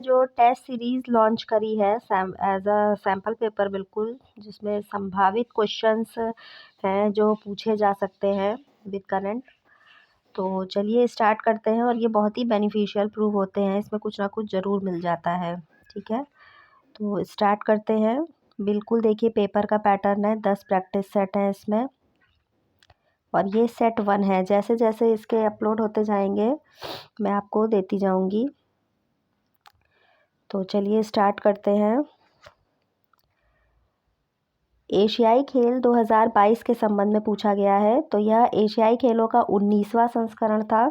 जो test series launch करी है एज़ अ सैंपल पेपर बिल्कुल, जिसमें संभावित क्वेश्चंस हैं जो पूछे जा सकते हैं विद करंट। तो चलिए स्टार्ट करते हैं और ये बहुत ही बेनिफिशियल प्रूव होते हैं, इसमें कुछ ना कुछ ज़रूर मिल जाता है। ठीक है, तो स्टार्ट करते हैं। बिल्कुल देखिए पेपर का पैटर्न है, 10 प्रैक्टिस सेट हैं इसमें और ये सेट 1 है। जैसे जैसे इसके अपलोड होते जाएंगे मैं आपको देती जाऊंगी। तो चलिए स्टार्ट करते हैं। एशियाई खेल 2022 के संबंध में पूछा गया है। तो यह एशियाई खेलों का 19वां संस्करण था।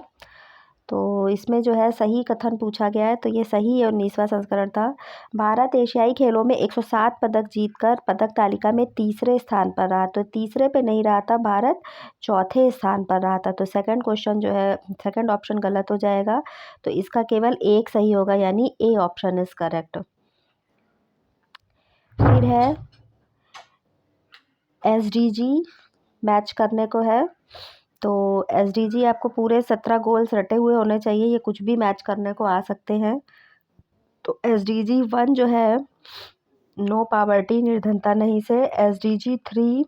तो इसमें जो है सही कथन पूछा गया है, तो ये सही है, 19वां संस्करण था। भारत एशियाई खेलों में 107 पदक जीतकर पदक तालिका में तीसरे स्थान पर रहा। तो तीसरे पे नहीं रहा था भारत, चौथे स्थान पर रहा था। तो सेकंड क्वेश्चन जो है, सेकंड ऑप्शन गलत हो जाएगा। तो इसका केवल एक सही होगा, यानी ए ऑप्शन इज करेक्ट। फिर है एसडीजी मैच करने को है। तो एसडीजी आपको पूरे 17 गोल्स रटे हुए होने चाहिए, ये कुछ भी मैच करने को आ सकते हैं। तो एसडीजी 1 जो है नो पावर्टी, निर्धनता नहीं से, एसडीजी 3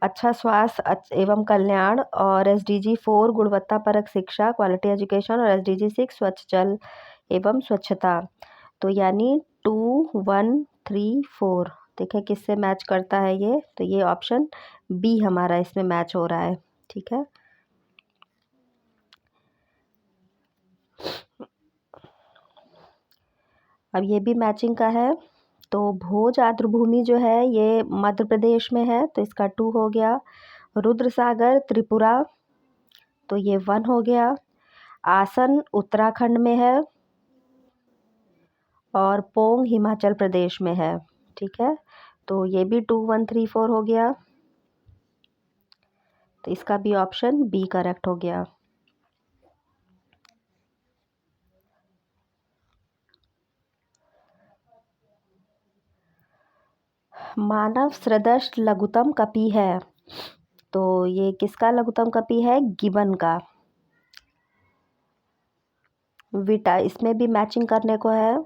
अच्छा स्वास्थ्य एवं कल्याण, और एसडीजी 4 गुणवत्तापरक शिक्षा क्वालिटी एजुकेशन, और एसडीजी 6 स्वच्छ जल एवं स्वच्छता। तो यानी 2, 1, 3, 4 देखें किससे मैच करता है ये। तो ये ऑप्शन बी हमारा इसमें मैच हो रहा है। ठीक है, अब ये भी मैचिंग का है। तो भोज आर्द्रभूमि जो है ये मध्य प्रदेश में है, तो इसका 2 हो गया। रुद्र सागर त्रिपुरा, तो ये 1 हो गया। आसन उत्तराखंड में है और पोंग हिमाचल प्रदेश में है। ठीक है, तो ये भी 2, 1, 3, 4 हो गया। तो इसका भी ऑप्शन बी करेक्ट हो गया। मानव सदृश लघुत्तम कपि है। तो ये किसका लघुत्तम कपि है? गिबन का। विटा, इसमें भी मैचिंग करने को है,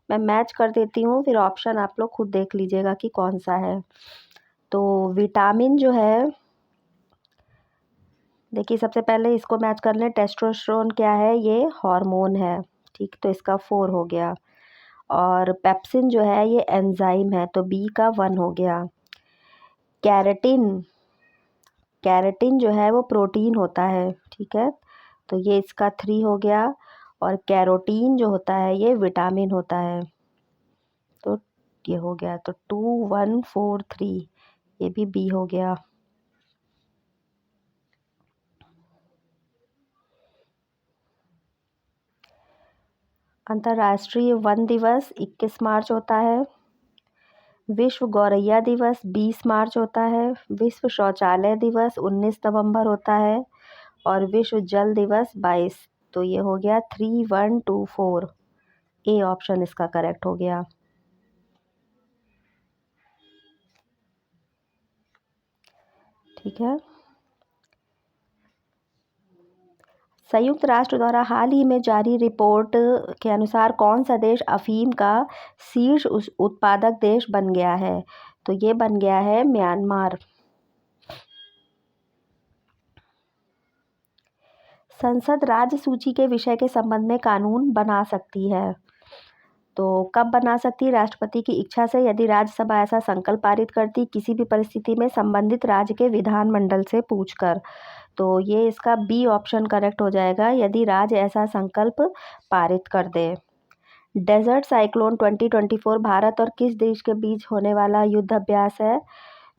मैं मैच कर देती हूँ, फिर ऑप्शन आप लोग खुद देख लीजिएगा कि कौन सा है। तो विटामिन जो है, देखिए सबसे पहले इसको मैच कर लें। टेस्टोस्टेरोन क्या है? ये हार्मोन है। ठीक, तो इसका 4 हो गया। और पेप्सिन जो है ये एंजाइम है, तो बी का 1 हो गया। कैरेटिन, कैरेटिन जो है वो प्रोटीन होता है। ठीक है, तो ये इसका 3 हो गया। और कैरोटीन जो होता है ये विटामिन होता है। तो ये हो गया, तो 2, 1, 4, 3 ये भी बी हो गया। अंतर्राष्ट्रीय वन दिवस 21 मार्च होता है। विश्व गौरैया दिवस 20 मार्च होता है। विश्व शौचालय दिवस 19 नवंबर होता है। और विश्व जल दिवस 22। तो ये हो गया 3, 1, 2, 4 ए ऑप्शन इसका करेक्ट हो गया। ठीक है, संयुक्त राष्ट्र द्वारा हाल ही में जारी रिपोर्ट के अनुसार कौन सा देश अफीम का शीर्ष उत्पादक देश बन गया है? तो ये बन गया है म्यांमार। संसद राज्य सूची के विषय के संबंध में कानून बना सकती है। तो कब बना सकती है? राष्ट्रपति की इच्छा से, यदि राज्यसभा ऐसा संकल्प पारित करती, किसी भी परिस्थिति में संबंधित राज्य के विधानमंडल से पूछकर। तो ये इसका बी ऑप्शन करेक्ट हो जाएगा, यदि राज्य ऐसा संकल्प पारित कर दे। डेजर्ट साइक्लोन 2024 भारत और किस देश के बीच होने वाला युद्ध अभ्यास है?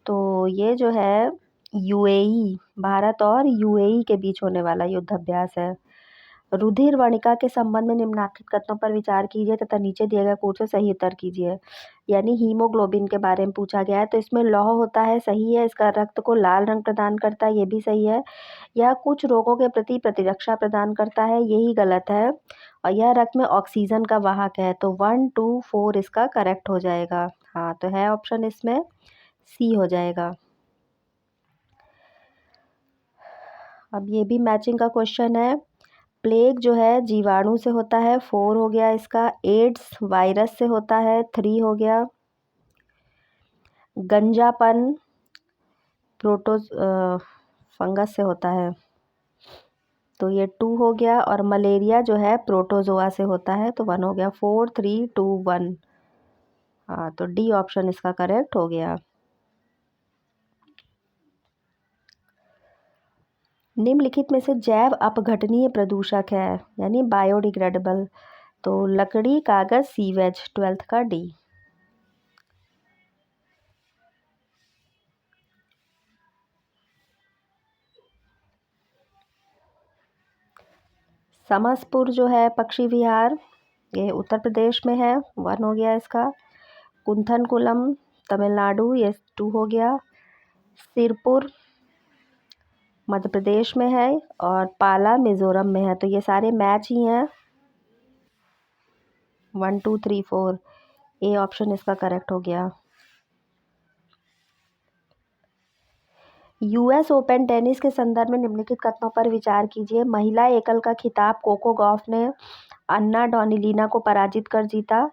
तो ये जो है यूएई, भारत और यूएई के बीच होने वाला युद्ध अभ्यास है। रुधिर वर्णिका के संबंध में निम्नलिखित कथनों पर विचार कीजिए तथा नीचे दिए गए कोड से सही उत्तर कीजिए। यानी हीमोग्लोबिन के बारे में पूछा गया है। तो इसमें लौह होता है, सही है, इसका रक्त को लाल रंग प्रदान करता है, ये भी सही है। यह कुछ रोगों के प्रति प्रतिरक्षा प्रदान करता है, यही गलत है। और यह रक्त में ऑक्सीजन का वाहक है। तो 1, 2, 4 इसका करेक्ट हो जाएगा। हाँ, तो है ऑप्शन इसमें सी हो जाएगा। अब ये भी मैचिंग का क्वेश्चन है। प्लेग जो है जीवाणु से होता है, 4 हो गया इसका। एड्स वायरस से होता है, 3 हो गया। गंजापन प्रोटो फंगस से होता है, तो ये 2 हो गया। और मलेरिया जो है प्रोटोजोआ से होता है, तो 1 हो गया। 4 3 2 1। हाँ, तो डी ऑप्शन इसका करेक्ट हो गया। निम्नलिखित में से जैव अपघटनीय प्रदूषक है, यानी बायोडिग्रेडेबल। तो लकड़ी, कागज, सीवेज, 12th का डी। समसपुर जो है पक्षी विहार, ये उत्तर प्रदेश में है, 1 हो गया इसका। कुंथनकुलम तमिलनाडु, ये 2 हो गया। सिरपुर मध्य प्रदेश में है, और पाला मिजोरम में है, तो ये सारे मैच ही हैं। 1 2 3 4, ए ऑप्शन इसका करेक्ट हो गया। यूएस ओपन टेनिस के संदर्भ में निम्नलिखित कथनों पर विचार कीजिए। महिला एकल का खिताब कोको गॉफ ने अन्ना डोनिलीना को पराजित कर जीता,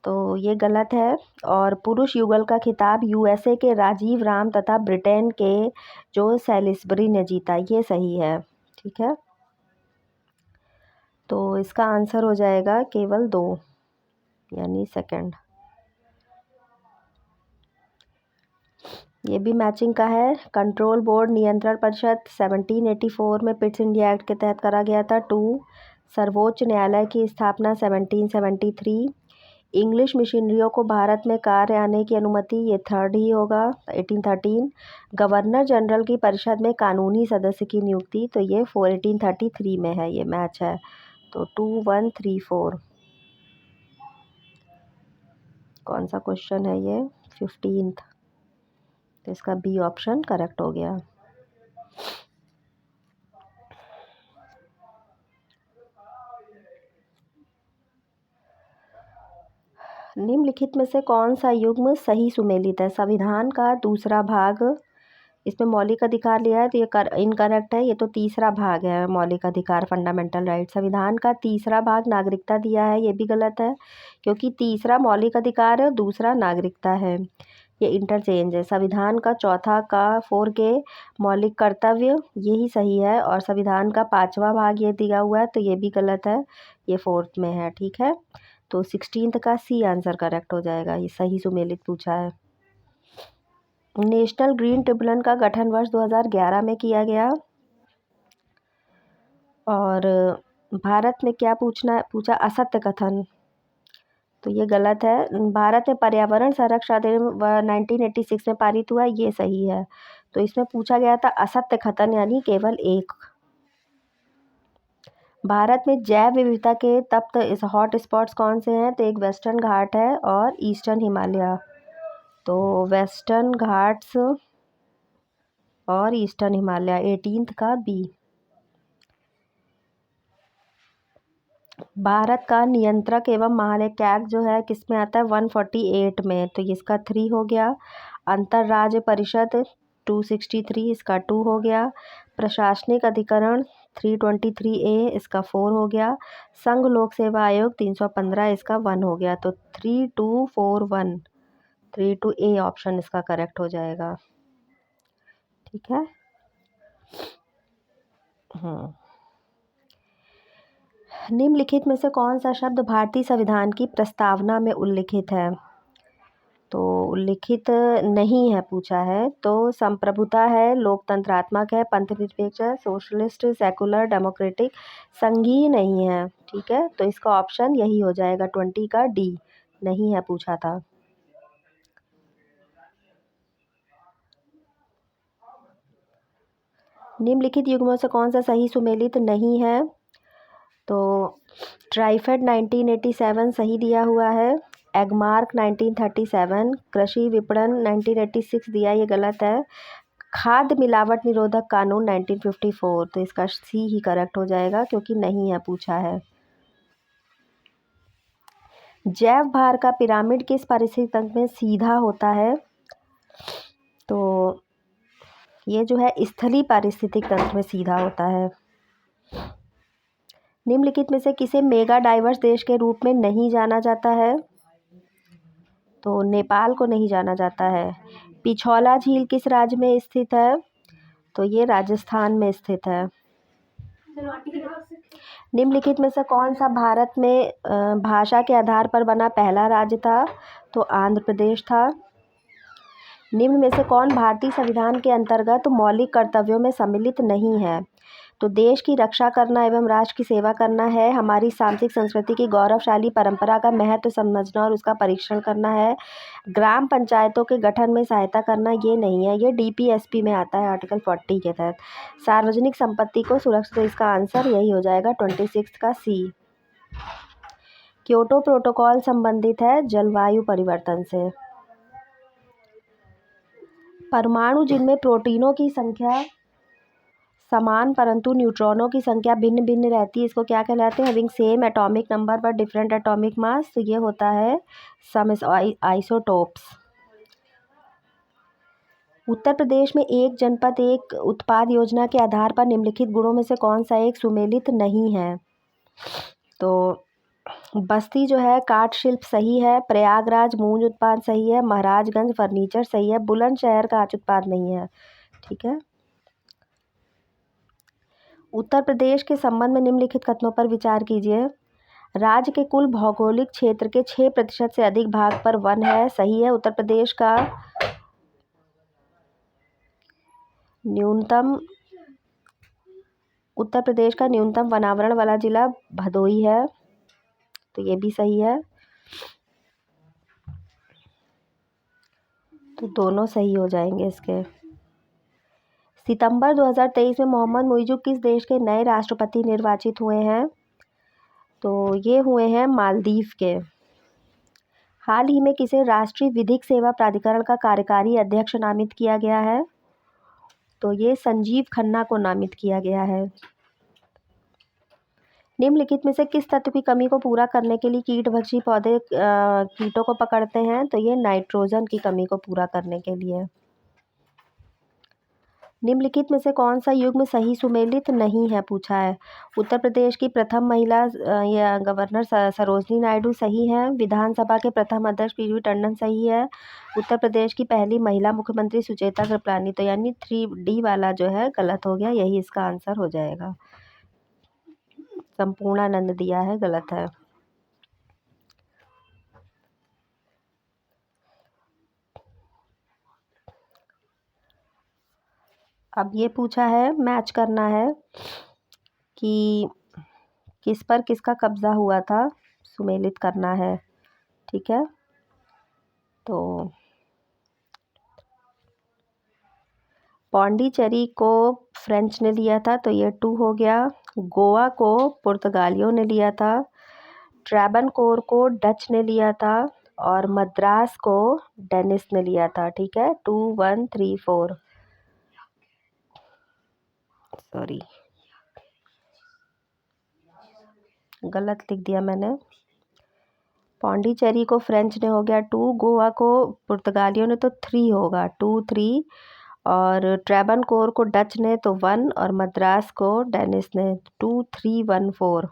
तो ये गलत है। और पुरुष युगल का खिताब यूएसए के राजीव राम तथा ब्रिटेन के जो सैलिसबरी ने जीता, ये सही है। ठीक है, तो इसका आंसर हो जाएगा केवल 2, यानी सेकंड। ये भी मैचिंग का है। कंट्रोल बोर्ड नियंत्रण परिषद 1784 में पिट्स इंडिया एक्ट के तहत करा गया था। 2, सर्वोच्च न्यायालय की स्थापना 1773। इंग्लिश मिशनरियों को भारत में कार्य आने की अनुमति, ये 3rd ही होगा, 1813। गवर्नर जनरल की परिषद में कानूनी सदस्य की नियुक्ति, तो ये 1833 में है, ये मैच है। तो 2 1 3 4। कौन सा क्वेश्चन है ये? 15th, तो इसका बी ऑप्शन करेक्ट हो गया। निम्नलिखित में से कौन सा युग्म सही सुमेलित है? संविधान का दूसरा भाग, इसमें मौलिक अधिकार लिया है, तो ये इनकरेक्ट है। ये तो तीसरा भाग है, मौलिक अधिकार, फंडामेंटल राइट। संविधान का तीसरा भाग नागरिकता दिया है, ये भी गलत है, क्योंकि तीसरा मौलिक अधिकार है और दूसरा नागरिकता है, ये इंटरचेंज है। संविधान का चौथा का 4 के मौलिक कर्तव्य, यही सही है। और संविधान का 5वां भाग ये दिया हुआ है, तो ये भी गलत है, ये 4th में है। ठीक है, तो 16th का सी आंसर करेक्ट हो जाएगा, ये सही सुमेलित पूछा है। नेशनल ग्रीन ट्रिब्यूनल का गठन वर्ष 2011 में किया गया। और भारत में क्या पूछा? असत्य कथन, तो ये गलत है। भारत में पर्यावरण संरक्षण अधिनियम 1986 में पारित हुआ, ये सही है। तो इसमें पूछा गया था असत्य कथन, यानी केवल एक। भारत में जैव विविधता के तप्त हॉट स्पॉट्स कौन से हैं? तो एक वेस्टर्न घाट है और ईस्टर्न हिमालय। तो वेस्टर्न घाट्स और ईस्टर्न हिमालय, 18th का बी। भारत का नियंत्रक एवं महालेखा एक्ट जो है किस में आता है? 148 में, तो इसका 3 हो गया। अंतर्राज्य परिषद 263, इसका 2 हो गया। प्रशासनिक अधिकरण 323A, इसका 4 हो गया। संघ लोक सेवा आयोग 315, इसका 1 हो गया। तो 3241, 32A ऑप्शन इसका करेक्ट हो जाएगा। ठीक है। निम्नलिखित में से कौन सा शब्द भारतीय संविधान की प्रस्तावना में उल्लिखित है? तो उल्लिखित नहीं है पूछा है। तो संप्रभुता है, लोकतंत्रात्मक है, पंथनिरपेक्ष है, सोशलिस्ट, सेकुलर, डेमोक्रेटिक, संघीय नहीं है। ठीक है, तो इसका ऑप्शन यही हो जाएगा, 20 का डी, नहीं है पूछा था। निम्नलिखित युग्मों से कौन सा सही सुमेलित नहीं है? तो ट्राइफेड 1987 सही दिया हुआ है। एगमार्क 1937, कृषि विपणन 1986 दिया, ये गलत है। खाद्य मिलावट निरोधक कानून 1954, तो इसका सी ही करेक्ट हो जाएगा, क्योंकि नहीं है पूछा है। जैव भार का पिरामिड किस पारिस्थितिक तंत्र में सीधा होता है? तो ये जो है स्थलीय पारिस्थितिक तंत्र में सीधा होता है। निम्नलिखित में से किसे मेगा डाइवर्स देश के रूप में नहीं जाना जाता है? तो नेपाल को नहीं जाना जाता है। पिछौला झील किस राज्य में स्थित है? तो ये राजस्थान में स्थित है। निम्नलिखित में से कौन सा भारत में भाषा के आधार पर बना पहला राज्य था? तो आंध्र प्रदेश था। निम्न में से कौन भारतीय संविधान के अंतर्गत मौलिक कर्तव्यों में सम्मिलित नहीं है? तो देश की रक्षा करना एवं राष्ट्र की सेवा करना है, हमारी सांस्कृतिक संस्कृति की गौरवशाली परंपरा का महत्व समझना और उसका परीक्षण करना है, ग्राम पंचायतों के गठन में सहायता करना ये नहीं है। ये डीपीएसपी में आता है आर्टिकल 40 के तहत। सार्वजनिक संपत्ति को सुरक्षित, तो इसका आंसर यही हो जाएगा 26 का सी। क्योटो प्रोटोकॉल संबंधित है जलवायु परिवर्तन से। परमाणु जिनमें प्रोटीनों की संख्या समान परंतु न्यूट्रॉनों की संख्या भिन्न भिन्न रहती है, इसको क्या कहलाते हैं? हैविंग सेम एटॉमिक नंबर पर डिफरेंट एटॉमिक मास, तो ये होता है सम आइसोटोप्स। उत्तर प्रदेश में एक जनपद एक उत्पाद योजना के आधार पर निम्नलिखित गुणों में से कौन सा एक सुमेलित नहीं है? तो बस्ती जो है काठ शिल्प सही है, प्रयागराज मूंज उत्पाद सही है, महाराजगंज फर्नीचर सही है, बुलंदशहर कांच उत्पाद नहीं है। ठीक है। उत्तर प्रदेश के संबंध में निम्नलिखित कथनों पर विचार कीजिए। राज्य के कुल भौगोलिक क्षेत्र के 6% से अधिक भाग पर वन है, सही है। उत्तर प्रदेश का न्यूनतम वनावरण वाला जिला भदोही है, तो ये भी सही है। तो दोनों सही हो जाएंगे इसके। सितंबर 2023 में मोहम्मद मुइज़ किस देश के नए राष्ट्रपति निर्वाचित हुए हैं? तो ये हुए हैं मालदीव के। हाल ही में किसे राष्ट्रीय विधिक सेवा प्राधिकरण का कार्यकारी अध्यक्ष नामित किया गया है? तो ये संजीव खन्ना को नामित किया गया है। निम्नलिखित में से किस तत्व की कमी को पूरा करने के लिए कीटभक्षी पौधे कीटों को पकड़ते हैं? तो ये नाइट्रोजन की कमी को पूरा करने के लिए। निम्नलिखित में से कौन सा युग्म सही सुमेलित नहीं है पूछा है। उत्तर प्रदेश की प्रथम महिला या गवर्नर सरोजनी नायडू सही है। विधानसभा के प्रथम अध्यक्ष पीवी टंडन सही है। उत्तर प्रदेश की पहली महिला मुख्यमंत्री सुचेता कृपलानी, तो यानी 3D वाला जो है गलत हो गया, यही इसका आंसर हो जाएगा। संपूर्णानंद दिया है, गलत है। अब ये पूछा है, मैच करना है कि किस पर किसका कब्जा हुआ था, सुमेलित करना है। ठीक है। तो पौंडीचेरी को फ्रेंच ने लिया था, तो ये 2 हो गया। गोवा को पुर्तगालियों ने लिया था। ट्रैवनकोर को डच ने लिया था और मद्रास को डेनिस ने लिया था। ठीक है। 2 1 3 4 सॉरी, गलत लिख दिया मैंने। पौंडीचेरी को फ्रेंच ने हो गया 2, गोवा को पुर्तगालियों ने तो 3 होगा 2 3, और ट्रैवनकोर को डच ने तो 1, और मद्रास को डेनिस ने 2 3 1 4।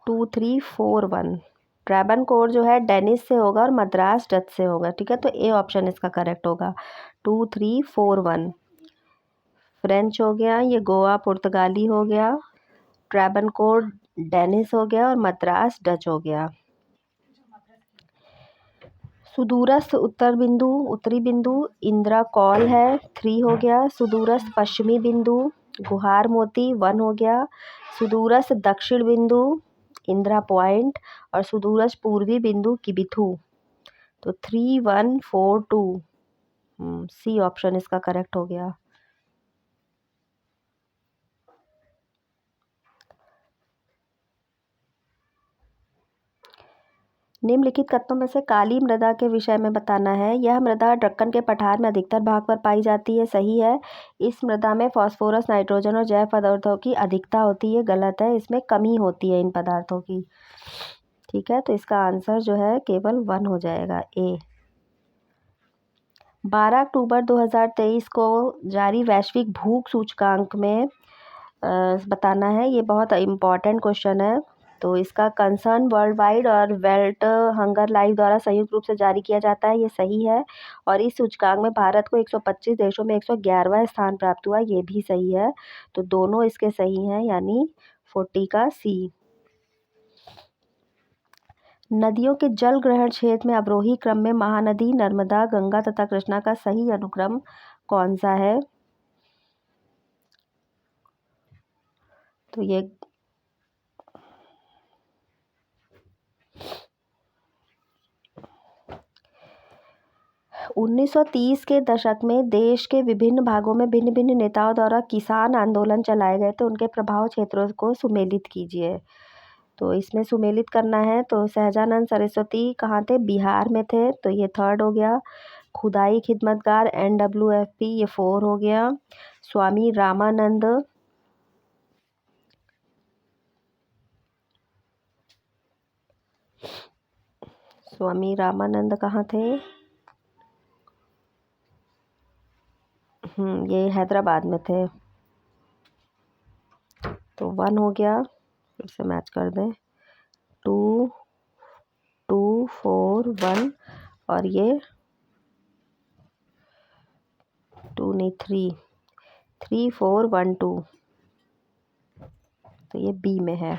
2 3 4 1। ट्रैवनकोर जो है डेनिस से होगा और मद्रास डच से होगा। ठीक है। तो ए ऑप्शन इसका करेक्ट होगा। 2 3 4 1 फ्रेंच हो गया, ये गोवा पुर्तगाली हो गया, ट्रैवनकोर डेनिस हो गया और मद्रास डच हो गया। सुदूरस्थ उत्तरी बिंदु इंदिरा कॉल है, 3 हो गया। सुदूरस्थ पश्चिमी बिंदु गुहार मोती 1 हो गया। सुदूरस्थ दक्षिण बिंदु इंदिरा पॉइंट और सुदूरस्थ पूर्वी बिंदु किबिथू, तो 3 1 4 2। सी ऑप्शन इसका करेक्ट हो गया। निम्नलिखित कथनों में से काली मृदा के विषय में बताना है। यह मृदा दक्कन के पठार में अधिकतर भाग पर पाई जाती है, सही है। इस मृदा में फास्फोरस, नाइट्रोजन और जैव पदार्थों की अधिकता होती है, गलत है। इसमें कमी होती है इन पदार्थों की। ठीक है। तो इसका आंसर जो है केवल 1 हो जाएगा, ए। 12 अक्टूबर 2023 को जारी वैश्विक भूख सूचकांक में बताना है। ये बहुत इम्पॉर्टेंट क्वेश्चन है। तो इसका कंसर्न वर्ल्ड वाइड और वेल्ट हंगर लाइफ द्वारा संयुक्त रूप से जारी किया जाता है। ये सही है। और इस सूचकांक में भारत को 125 देशों में 111वां स्थान प्राप्त हुआ। ये भी सही है। तो दोनों इसके सही हैं, यानी 40 का सी। नदियों के जल ग्रहण क्षेत्र में अवरोही क्रम में महानदी, नर्मदा, गंगा तथा कृष्णा का सही अनुक्रम कौन सा है? तो ये 1930 के दशक में देश के विभिन्न भागों में भिन्न भिन्न नेताओं द्वारा किसान आंदोलन चलाए गए थे। उनके प्रभाव क्षेत्रों को सुमेलित कीजिए। तो इसमें सुमेलित करना है। तो सहजानंद सरस्वती कहाँ थे? बिहार में थे। तो ये 3rd हो गया। खुदाई खिदमतगार NWFP, ये 4 हो गया। स्वामी रामानंद, स्वामी रामानंद कहाँ थे? ये हैदराबाद में थे। तो 1 हो गया। फिर से मैच कर दें। 2 2 4 1 और ये 2 नहीं 3 3 4 1 2। तो ये बी में है।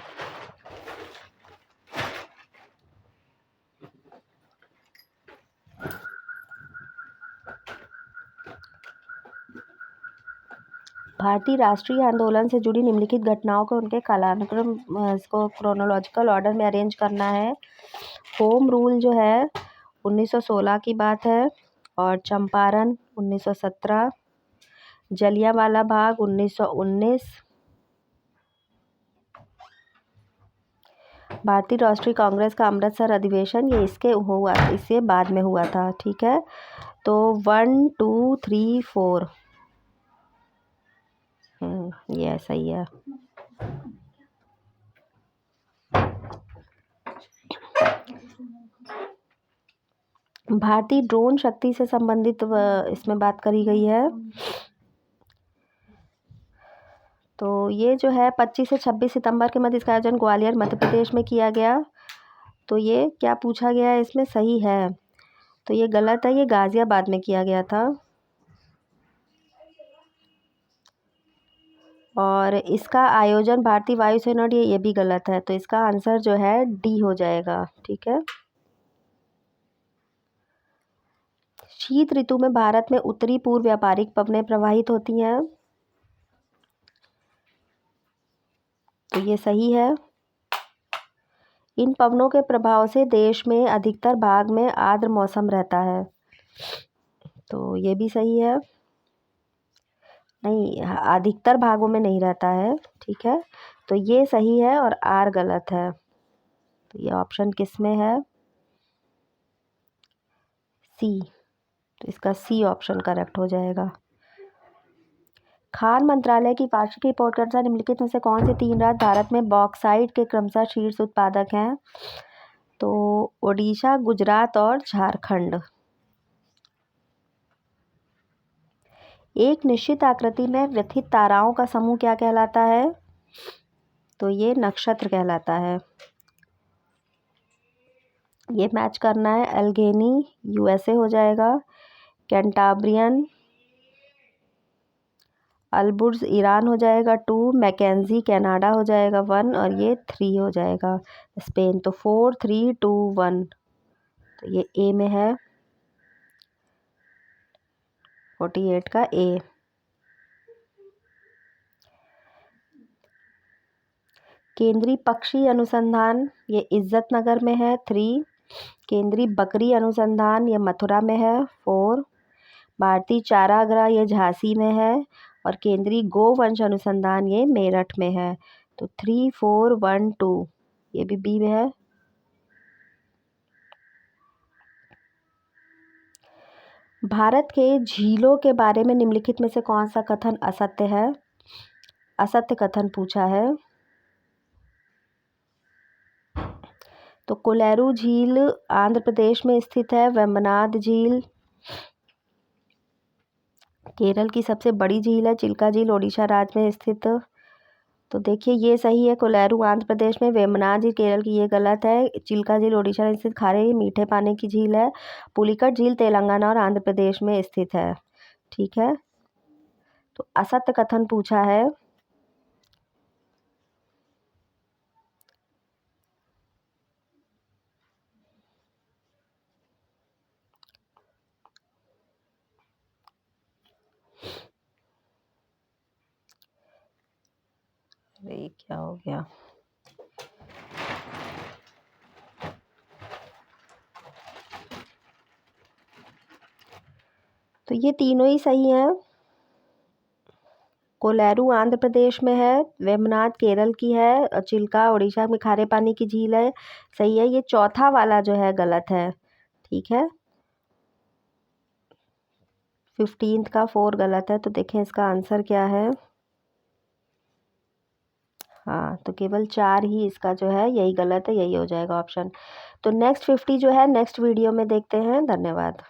भारतीय राष्ट्रीय आंदोलन से जुड़ी निम्नलिखित घटनाओं को उनके कालानुक्रम, इसको क्रोनोलॉजिकल ऑर्डर में अरेंज करना है। होम रूल जो है 1916 की बात है, और चंपारण 1917, जलियांवाला बाग 1919, भारतीय राष्ट्रीय कांग्रेस का अमृतसर अधिवेशन इससे बाद में हुआ था। ठीक है। तो 1 2 3 4 ये सही है। भारतीय ड्रोन शक्ति से संबंधित इसमें बात करी गई है। तो ये जो है 25 से 26 सितंबर के मध्य इसका आयोजन ग्वालियर मध्य प्रदेश में किया गया। तो ये क्या पूछा गया है इसमें? सही है। तो ये गलत है, ये गाजियाबाद में किया गया था। और इसका आयोजन भारतीय वायुसेना, ये भी गलत है। तो इसका आंसर जो है डी हो जाएगा। ठीक है। शीत ऋतु में भारत में उत्तरी पूर्व व्यापारिक पवनें प्रवाहित होती हैं। तो ये सही है। इन पवनों के प्रभाव से देश में अधिकतर भाग में आर्द्र मौसम रहता है। तो ये भी सही है। नहीं, अधिकतर भागों में नहीं रहता है। ठीक है। तो ये सही है और आर गलत है। तो ये ऑप्शन किस में है? सी। तो इसका सी ऑप्शन करेक्ट हो जाएगा। खान मंत्रालय की वार्षिक रिपोर्ट के अनुसार निम्नलिखित में से कौन से 3 राज्य भारत में बॉक्साइट के क्रमशः शीर्ष उत्पादक हैं? तो ओडिशा, गुजरात और झारखंड। एक निश्चित आकृति में व्यथित ताराओं का समूह क्या कहलाता है? तो ये नक्षत्र कहलाता है। ये मैच करना है। एल्गेनी USA हो जाएगा। कैंटाब्रियन अल्बुर्ज ईरान हो जाएगा 2, मैकेंजी कनाडा हो जाएगा 1, और ये 3 हो जाएगा स्पेन। तो 4 3 2 1। तो ये ए में है। 48 का ए। केंद्रीय पक्षी अनुसंधान ये इज्जत नगर में है 3। केंद्रीय बकरी अनुसंधान ये मथुरा में है 4। भारतीय चारागाह ये झांसी में है। और केंद्रीय गोवंश अनुसंधान ये मेरठ में है। तो 3 4 1 2 ये भी बी में है। भारत के झीलों के बारे में निम्नलिखित में से कौन सा कथन असत्य है? असत्य कथन पूछा है। तो कोलेरू झील आंध्र प्रदेश में स्थित है। वेम्बनाड झील केरल की सबसे बड़ी झील है चिल्का झील, ओडिशा राज्य में स्थित। तो देखिए ये सही है, कोलेरू आंध्र प्रदेश में, वेमना झील केरल की, ये गलत है। चिल्का झील ओडिशा में स्थित खारे मीठे पानी की झील है। पुलिकट झील तेलंगाना और आंध्र प्रदेश में स्थित है। ठीक है, तो असत्य कथन पूछा है। अरे क्या हो गया, तो ये तीनों ही सही हैं। कोलेरू आंध्र प्रदेश में है, वेमनाथ केरल की है, और चिल्का उड़ीसा में खारे पानी की झील है। सही है, ये चौथा वाला जो है गलत है। ठीक है, 15th का 4 गलत है, तो देखें इसका आंसर क्या है। हाँ, तो केवल 4 ही इसका जो है यही गलत है, यही हो जाएगा ऑप्शन। तो नेक्स्ट 50 जो है नेक्स्ट वीडियो में देखते हैं। धन्यवाद।